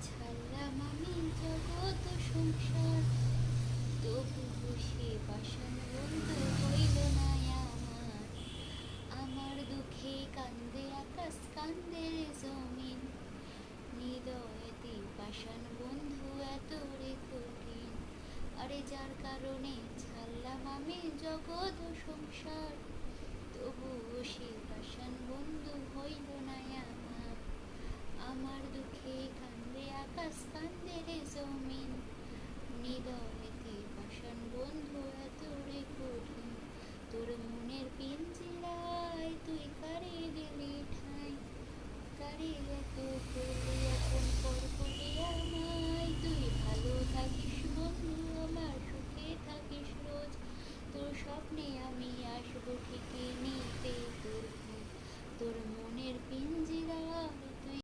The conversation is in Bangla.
ছাড়লাম আমি জগৎ সংসার, তবু সে পাষাণ বন্ধু হইল না আমার। আমার দুঃখে কান্দে আকাশ, কান্দে জমিন, হৃদয়েতে পাষাণ বন্ধু এত রে কঠিন। আরে যার কারণে ছাড়লাম আমি জগৎ সংসার, তবু সে পাষাণ বন্ধু হইল